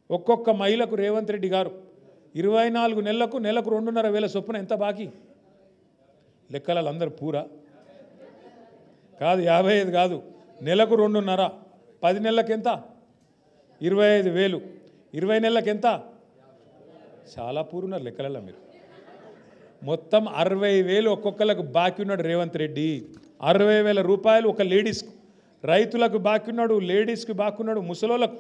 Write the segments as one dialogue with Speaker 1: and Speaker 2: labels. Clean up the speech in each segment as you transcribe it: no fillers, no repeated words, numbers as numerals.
Speaker 1: ఒక్కొక్క మహిళకు రేవంత్ రెడ్డి గారు 24 నెలలకు నెలకు 2.5 చొప్పున ఎంత బాకీ? లెక్కలలో అందరూ పూరా కాదు, 55 కాదు, నెలకు 2.5, 10 నెలలకు ఎంత? 25,000, 20 నెలలకు ఎంత? చాలా పూరున్నారు లెక్కలలో మీరు. మొత్తం 60,000 ఒక్కొక్కరికి బాకీ ఉన్నాడు రేవంత్ రెడ్డి. 60,000 రూపాయలు ఒక లేడీస్కు, రైతులకు బాకీ ఉన్నాడు, లేడీస్కి బాకీ ఉన్నాడు, ముసలోళ్ళకు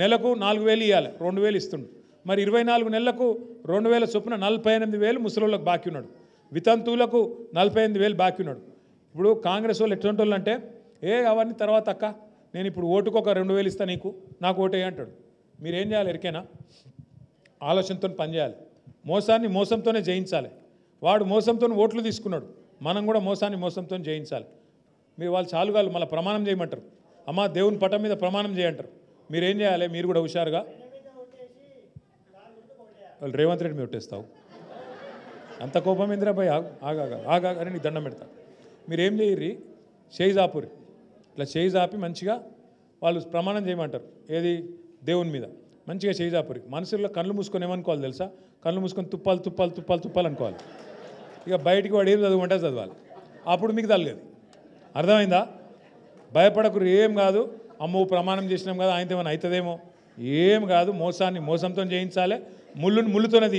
Speaker 1: నెలకు 4,000 ఇవ్వాలి, 2,000 ఇస్తుండు. మరి 24 నెలలకు 2,000 చొప్పున 48,000 ముసలోళ్ళకు బాకీ ఉన్నాడు, వితంతువులకు 48,000 బాకీ ఉన్నాడు. ఇప్పుడు కాంగ్రెస్ వాళ్ళు ఎటువంటి వాళ్ళు అంటే, అవన్నీ తర్వాత అక్క, నేను ఇప్పుడు ఓటుకు ఒక 2,000 ఇస్తాను, నాకు ఓటే అంటాడు. మీరేం చేయాలి ఎరికేనా? ఆలోచనతో పనిచేయాలి. మోసాన్ని మోసంతోనే జయించాలి. వాడు మోసంతో ఓట్లు తీసుకున్నాడు, మనం కూడా మోసాన్ని మోసంతో జయించాలి. మీరు వాళ్ళు చాలుగాలు మళ్ళీ ప్రమాణం చేయమంటారు, అమ్మ దేవుని పటం మీద ప్రమాణం చేయంటారు. మీరేం చేయాలి? మీరు కూడా హుషారుగా వాళ్ళు రేవంత్ రెడ్డి మీద ఒట్టేస్తావు. అంత కోపం ఇందిరాబాయ్, ఆగా అని నీకు దండం పెడతా. మీరేం చేయర్రి, చేయి జాపురి, ఇట్లా చేయి జాపి మంచిగా వాళ్ళు ప్రమాణం చేయమంటారు. ఏది? దేవుని మీద మంచిగా చేయి జాపురి. మనసులో కళ్ళు మూసుకొని ఏమనుకోవాలి తెలుసా? కళ్ళు మూసుకొని తుప్పాలు తుప్పాలు తుప్పాలు తుప్పాలు అనుకోవాలి. ఇక బయటికి వాడు ఏం చదువుకుంటే చదవాలి, అప్పుడు మీకు తగ్గదు. అర్థమైందా? భయపడకు, ఏం కాదు. అమ్మో ప్రమాణం చేసినాం కదా, ఆయనతో ఏమైనా అవుతుందేమో, ఏం కాదు. మోసాన్ని మోసంతో జయించాలి, ముళ్ళుని ముళ్ళుతోనే తీయాలి.